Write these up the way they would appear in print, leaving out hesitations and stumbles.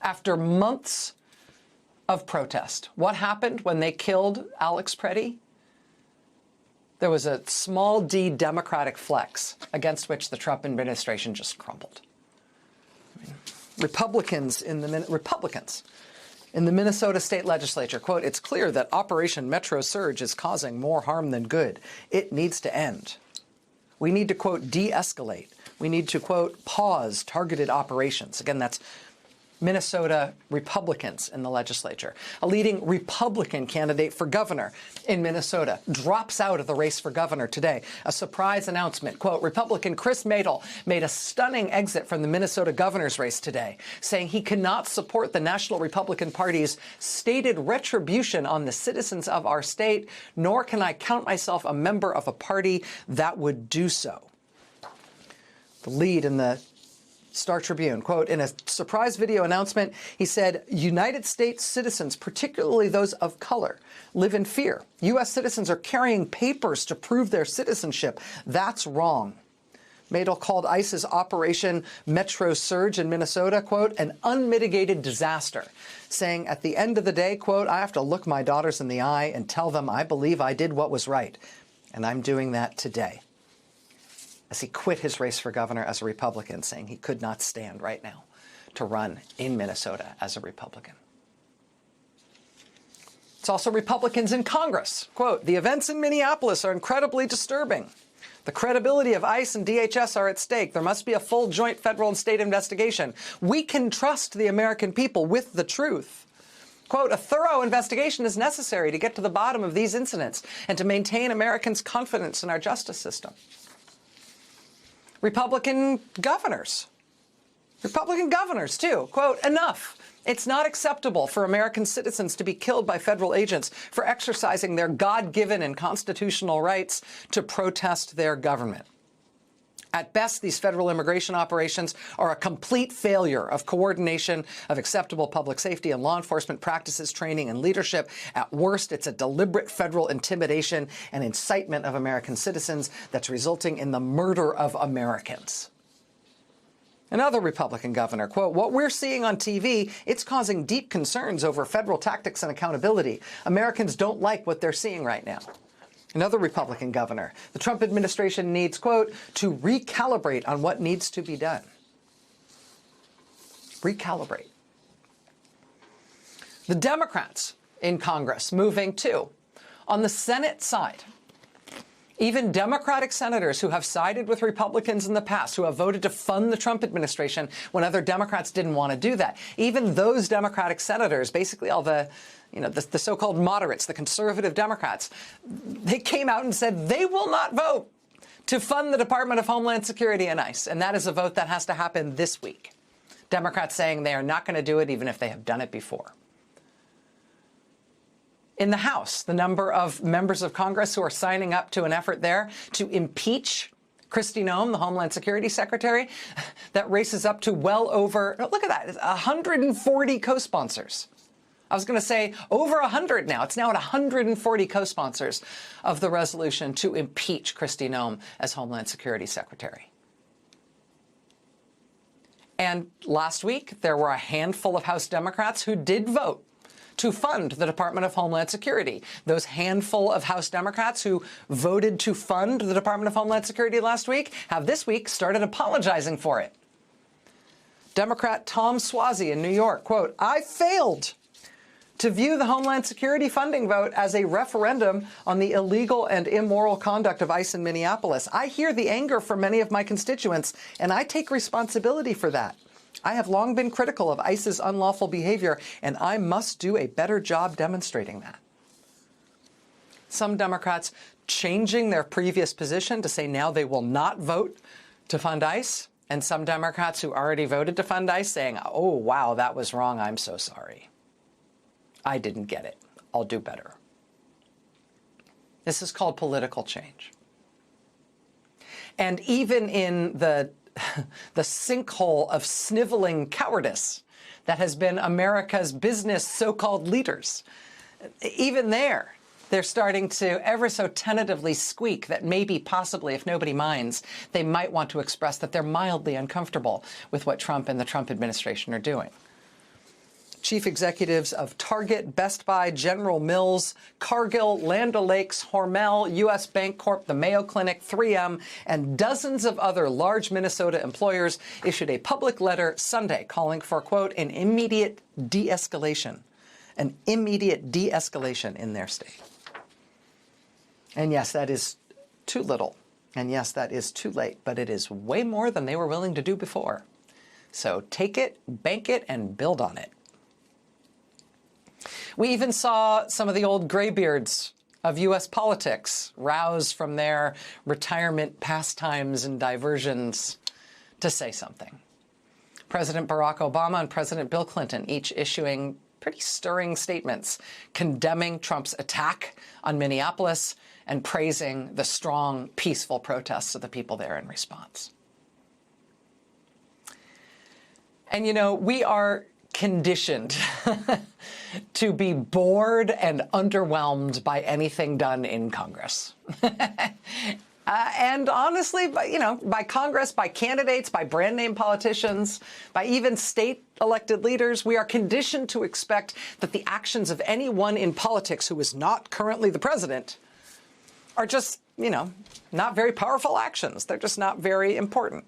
After months of protest, what happened when they killed Alex Preddy? There was a small d Democratic flex against which the Trump administration just crumbled. Republicans in the Minnesota state legislature, quote, "It's clear that Operation Metro Surge is causing more harm than good. It needs to end. We need to, quote, de-escalate. We need to, quote, pause targeted operations." Again, that's Minnesota Republicans in the legislature. A leading Republican candidate for governor in Minnesota drops out of the race for governor today. A surprise announcement. Quote, "Republican Chris Madel made a stunning exit from the Minnesota governor's race today, saying he cannot support the National Republican Party's stated retribution on the citizens of our state, nor can I count myself a member of a party that would do so." The lead in the Star Tribune, quote, "In a surprise video announcement, he said, United States citizens, particularly those of color, live in fear. U.S. citizens are carrying papers to prove their citizenship. That's wrong." Madel called ICE's Operation Metro Surge in Minnesota, quote, "an unmitigated disaster," saying at the end of the day, quote, "I have to look my daughters in the eye and tell them I believe I did what was right. And I'm doing that today." As he quit his race for governor as a Republican, saying he could not stand right now to run in Minnesota as a Republican. It's also Republicans in Congress. Quote, "The events in Minneapolis are incredibly disturbing. The credibility of ICE and DHS are at stake. There must be a full joint federal and state investigation. We can trust the American people with the truth. Quote, "A thorough investigation is necessary to get to the bottom of these incidents and to maintain Americans' confidence in our justice system." Republican governors too, quote, "Enough. It's not acceptable for American citizens to be killed by federal agents for exercising their God-given and constitutional rights to protest their government. At best, these federal immigration operations are a complete failure of coordination of acceptable public safety and law enforcement practices, training, and leadership. At worst, it's a deliberate federal intimidation and incitement of American citizens that's resulting in the murder of Americans." Another Republican governor, quote, "What we're seeing on TV, it's causing deep concerns over federal tactics and accountability. Americans don't like what they're seeing right now." Another Republican governor, "The Trump administration needs, quote, to recalibrate on what needs to be done." Recalibrate. The Democrats in Congress moving too. On the Senate side, even Democratic senators who have sided with Republicans in the past, who have voted to fund the Trump administration when other Democrats didn't want to do that, even those Democratic senators, basically all the so-called moderates, the conservative Democrats, they came out and said they will not vote to fund the Department of Homeland Security and ICE. And that is a vote that has to happen this week. Democrats saying they are not going to do it even if they have done it before. In the House, the number of members of Congress who are signing up to an effort there to impeach Kristi Noem, the Homeland Security Secretary, that races up to well over, look at that, 140 co-sponsors. I was going to say over 100 now. It's now at 140 co-sponsors of the resolution to impeach Kristi Noem as Homeland Security Secretary. And last week, there were a handful of House Democrats who did vote to fund the Department of Homeland Security. Those handful of House Democrats who voted to fund the Department of Homeland Security last week have this week started apologizing for it. Democrat Tom Suozzi in New York, quote, "I failed to view the Homeland Security funding vote as a referendum on the illegal and immoral conduct of ICE in Minneapolis. I hear the anger from many of my constituents, and I take responsibility for that. I have long been critical of ICE's unlawful behavior, and I must do a better job demonstrating that." Some Democrats changing their previous position to say now they will not vote to fund ICE, and some Democrats who already voted to fund ICE saying, "Oh, wow, that was wrong. I'm so sorry. I didn't get it. I'll do better." This is called political change. And even in the sinkhole of sniveling cowardice that has been America's business so-called leaders, even there, they're starting to ever so tentatively squeak that maybe, possibly, if nobody minds, they might want to express that they're mildly uncomfortable with what Trump and the Trump administration are doing. chief executives of Target, Best Buy, General Mills, Cargill, Land O'Lakes, Hormel, U.S. Bancorp, the Mayo Clinic, 3M, and dozens of other large Minnesota employers issued a public letter Sunday calling for, quote, an immediate de-escalation in their state. And yes, that is too little. And yes, that is too late, but it is way more than they were willing to do before. So take it, bank it, and build on it. We even saw some of the old graybeards of U.S. politics rouse from their retirement pastimes and diversions to say something. President Barack Obama and President Bill Clinton each issuing pretty stirring statements condemning Trump's attack on Minneapolis and praising the strong, peaceful protests of the people there in response. And, you know, we are conditioned to be bored and underwhelmed by anything done in Congress. And honestly, by Congress, by candidates, by brand name politicians, by even state elected leaders, we are conditioned to expect that the actions of anyone in politics who is not currently the president are just, not very powerful actions. They're just not very important.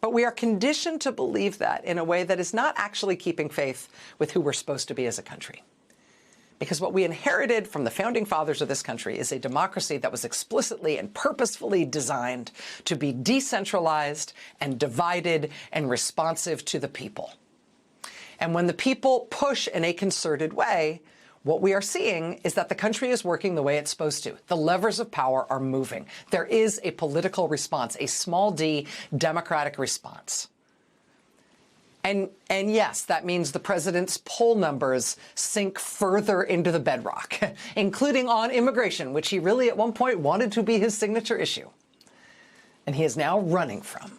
But we are conditioned to believe that in a way that is not actually keeping faith with who we're supposed to be as a country. Because what we inherited from the founding fathers of this country is a democracy that was explicitly and purposefully designed to be decentralized and divided and responsive to the people. And when the people push in a concerted way, what we are seeing is that the country is working the way it's supposed to. The levers of power are moving. There is a political response, a small d democratic response. And yes, that means the president's poll numbers sink further into the bedrock, including on immigration, which he really at one point wanted to be his signature issue. And he is now running from.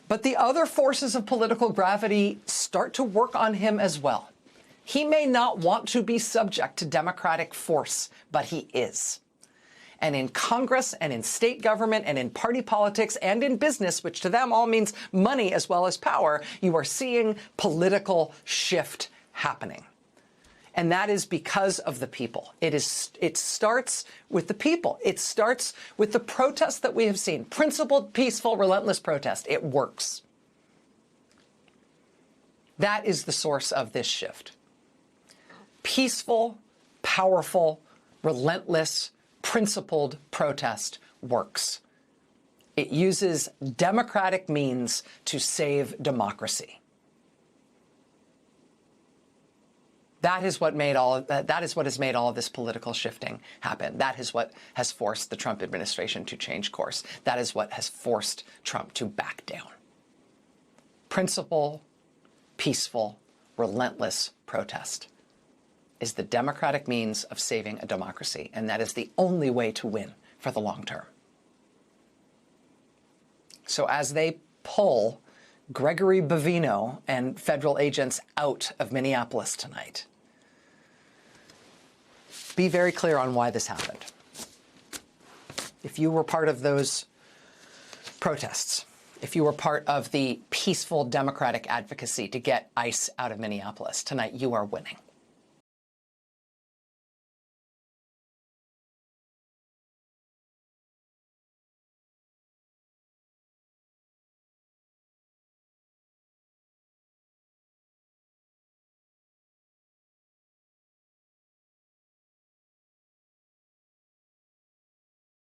But the other forces of political gravity start to work on him as well. He may not want to be subject to democratic force, but he is. And in Congress and in state government and in party politics and in business, which to them all means money as well as power, you are seeing political shift happening. And that is because of the people. It starts with the people. It starts with the protests that we have seen. Principled, peaceful, relentless protest. It works. That is the source of this shift. Peaceful, powerful, relentless, principled protest works. It uses democratic means to save democracy. That is what made that is what has made all of this political shifting happen. That is what has forced the Trump administration to change course. That is what has forced Trump to back down. Principle, peaceful, relentless protest is the democratic means of saving a democracy, and that is the only way to win for the long term. So as they pull Gregory Bavino and federal agents out of Minneapolis tonight, be very clear on why this happened. If you were part of those protests, if you were part of the peaceful democratic advocacy to get ICE out of Minneapolis tonight, you are winning.